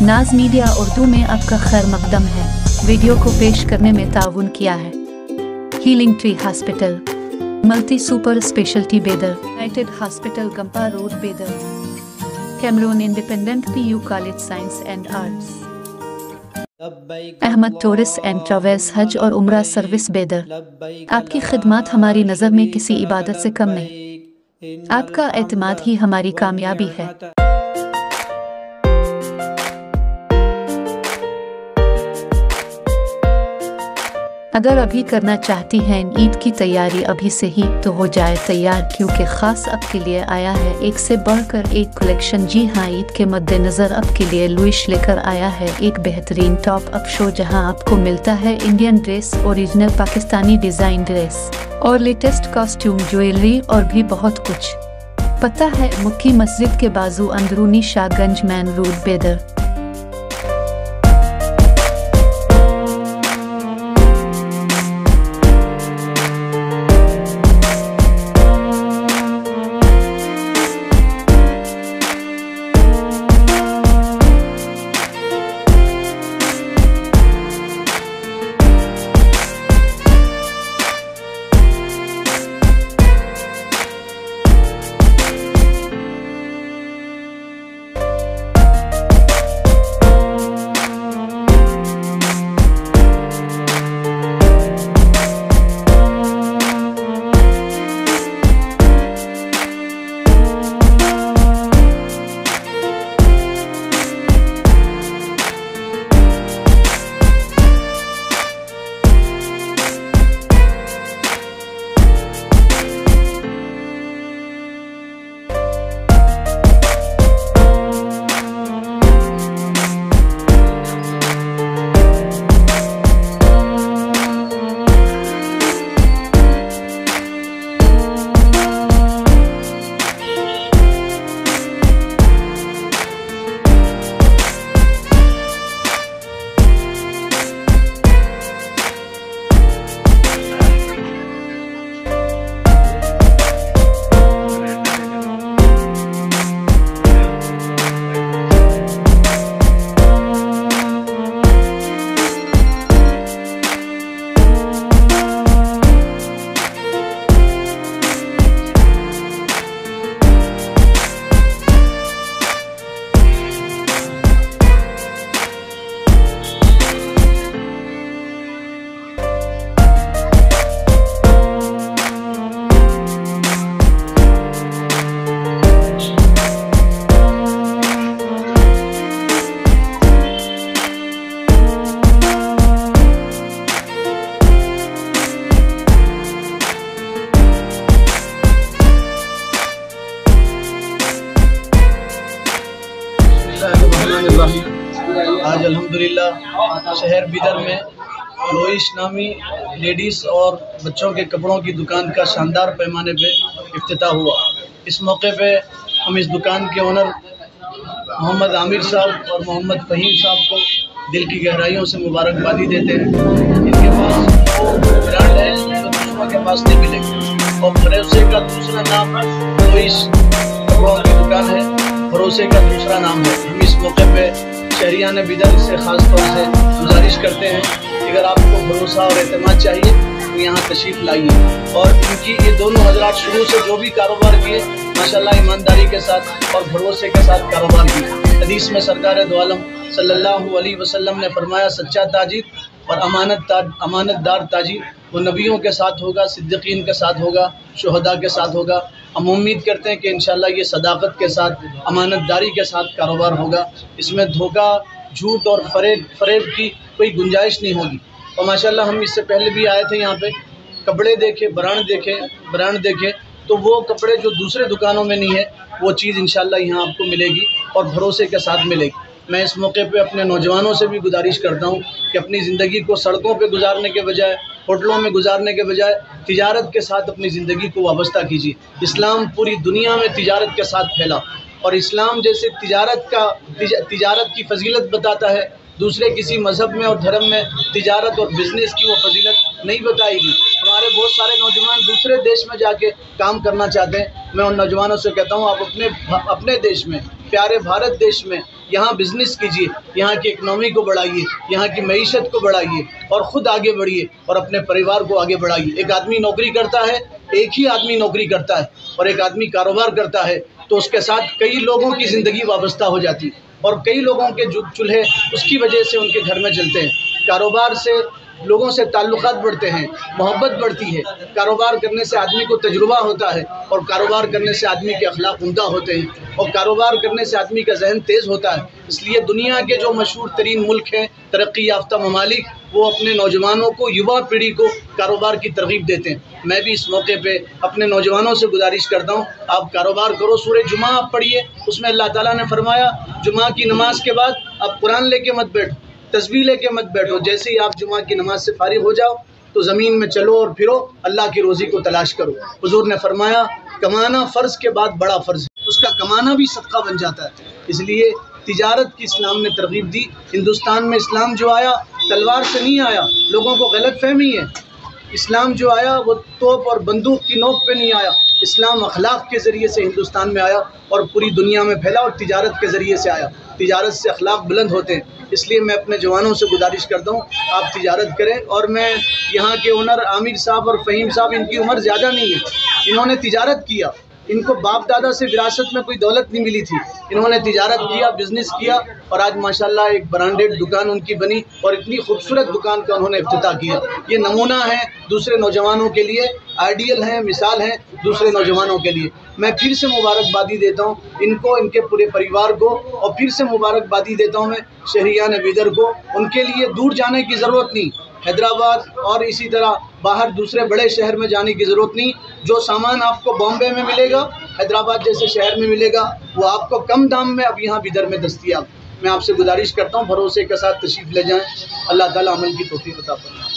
नाज मीडिया उर्दू में आपका खैर मकदम है। वीडियो को पेश करने में ताउन किया है healing tree hospital, multi super speciality Bidar, united hospital Gumpa road Bidar, Cameroon independent PU college science and arts, Ahmed tourist and travels हज और उम्रा सर्विस बेदर। आपकी खिदमत हमारी नज़र में किसी इबादत से कम नहीं। आपका एतमाद ही हमारी कामयाबी है। अगर अभी करना चाहती हैं ईद की तैयारी अभी से ही, तो हो जाए तैयार, क्योंकि ख़ास आपके लिए आया है एक से बढ़कर एक कलेक्शन। जी हाँ, ईद के मद्देनज़र आपके लिए लुइश लेकर आया है एक बेहतरीन टॉप अप शो, जहां आपको मिलता है Indian dress, original Pakistani design dress और लेटेस्ट कॉस्ट्यूम, ज्वेलरी और भी बहुत कुछ। पता है मुक्की मस्जिद के बाजू, अंदरूनी शाहगंज मैन रोड बेदर। आज अल्हम्दुलिल्लाह शहर बिदर में लोइश नामी लेडीज़ और बच्चों के कपड़ों की दुकान का शानदार पैमाने पे इफ्तिताह हुआ। इस मौके पे हम इस दुकान के ओनर मोहम्मद आमिर साहब और मोहम्मद फ़हीम साहब को दिल की गहराइयों से मुबारकबादी देते हैं। इनके पास वो ब्रांड है जो दूसरों के पास नहीं मिलेगी और भरोसे का दूसरा नाम लोइश कपड़ों की दुकान है, भरोसे का दूसरा नाम है। हम इस मौके पे शहरियान बिदर से ख़ास तौर से गुजारिश करते हैं कि अगर आपको भरोसा और एतमाद चाहिए तो यहाँ तशरीफ़ लाइए। और इनकी ये दोनों हजरात शुरू से जो भी कारोबार किए माशाल्लाह ईमानदारी के साथ और भरोसे के साथ कारोबार किए। हदीस में सरकार दो आलम सल्लल्लाहु अलैहि वसल्लम ने फरमाया, सच्चा ताजिर और अमानतदार ताजिर वो नबियों के साथ होगा, सिद्दीकीन के साथ होगा, शुहदा के साथ होगा। हम उम्मीद करते हैं कि इंशाल्लाह ये सदाकत के साथ, अमानतदारी के साथ कारोबार होगा। इसमें धोखा, झूठ और फरेब की कोई गुंजाइश नहीं होगी। और माशाल्लाह हम इससे पहले भी आए थे यहाँ पे, कपड़े देखे, ब्रांड देखे, तो वो कपड़े जो दूसरे दुकानों में नहीं है वो चीज़ इंशाल्लाह यहाँ आपको मिलेगी और भरोसे के साथ मिलेगी। मैं इस मौके पे अपने नौजवानों से भी गुजारिश करता हूँ कि अपनी ज़िंदगी को सड़कों पे गुजारने के बजाय, होटलों में गुजारने के बजाय तिजारत के साथ अपनी ज़िंदगी को वाबस्ता कीजिए। इस्लाम पूरी दुनिया में तिजारत के साथ फैला और इस्लाम जैसे तिजारत की फजीलत बताता है, दूसरे किसी मज़हब में और धर्म में तिजारत और बिज़नेस की वो फजीलत नहीं बताएगी। हमारे बहुत सारे नौजवान दूसरे देश में जाके काम करना चाहते हैं। मैं उन नौजवानों से कहता हूँ आप अपने देश में, प्यारे भारत देश में यहाँ बिज़नेस कीजिए, यहाँ की इकनॉमी को बढ़ाइए, यहाँ की मईशत को बढ़ाइए और ख़ुद आगे बढ़िए और अपने परिवार को आगे बढ़ाइए। एक आदमी नौकरी करता है, एक ही आदमी नौकरी करता है और एक आदमी कारोबार करता है तो उसके साथ कई लोगों की ज़िंदगी वाबस्ता हो जाती है और कई लोगों के जो चूल्हे उसकी वजह से उनके घर में जलते हैं। कारोबार से लोगों से ताल्लुकात बढ़ते हैं, मोहब्बत बढ़ती है। कारोबार करने से आदमी को तजुर्बा होता है और कारोबार करने से आदमी के अखलाक उम्दा होते हैं और कारोबार करने से आदमी का जहन तेज़ होता है। इसलिए दुनिया के जो मशहूर तरीन मुल्क हैं, तरक्की याफ्ता ममालिक, वो अपने नौजवानों को, युवा पीढ़ी को कारोबार की तरगीब देते हैं। मैं भी इस मौके पे अपने नौजवानों से गुजारिश करता हूँ, आप कारोबार करो। सूरह जुमा आप पढ़िए, उसमें अल्लाह ताला ने फरमाया जुमा की नमाज के बाद आप कुरान लेके मत बैठो, तस्बीह लेके मत बैठो। जैसे ही आप जुमा की नमाज से फारिग हो जाओ तो ज़मीन में चलो और फिरो, अल्लाह की रोज़ी को तलाश करो। हुज़ूर ने फरमाया कमाना फ़र्ज़ के बाद बड़ा फ़र्ज़ है, उसका कमाना भी सदका बन जाता है। इसलिए तिजारत की इस्लाम ने तरगीब दी। हिंदुस्तान में इस्लाम जो आया तलवार से नहीं आया, लोगों को गलत फहमी है। इस्लाम जो आया वो तोप और बंदूक की नोक पे नहीं आया, इस्लाम अखलाक के ज़रिए से हिंदुस्तान में आया और पूरी दुनिया में फैला और तिजारत के ज़रिए से आया। तिजारत से अखलाक बुलंद होते हैं। इसलिए मैं अपने जवानों से गुजारिश करता हूँ आप तिजारत करें। और मैं यहाँ के ओनर आमिर साहब और फ़हीम साहब, इनकी उम्र ज़्यादा नहीं है, इन्होंने तिजारत किया, इनको बाप दादा से विरासत में कोई दौलत नहीं मिली थी, इन्होंने तिजारत किया, बिज़नेस किया और आज माशाल्लाह एक ब्रांडेड दुकान उनकी बनी और इतनी खूबसूरत दुकान का उन्होंने इफ्तिताह किया। ये नमूना है दूसरे नौजवानों के लिए, आइडियल है, मिसाल है दूसरे नौजवानों के लिए। मैं फिर से मुबारकबादी देता हूँ इनको, इनके पूरे परिवार को, और फिर से मुबारकबादी देता हूँ मैं शहरियान बीदर को। उनके लिए दूर जाने की ज़रूरत नहीं, हैदराबाद और इसी तरह बाहर दूसरे बड़े शहर में जाने की ज़रूरत नहीं। जो सामान आपको बॉम्बे में मिलेगा, हैदराबाद जैसे शहर में मिलेगा, वो आपको कम दाम में अब यहाँ बीदर में दस्तयाब। मैं आपसे गुजारिश करता हूँ भरोसे के साथ तशरीफ़ ले जाएँ। अल्लाह ताला अमल की तौफीक अता फरमाए।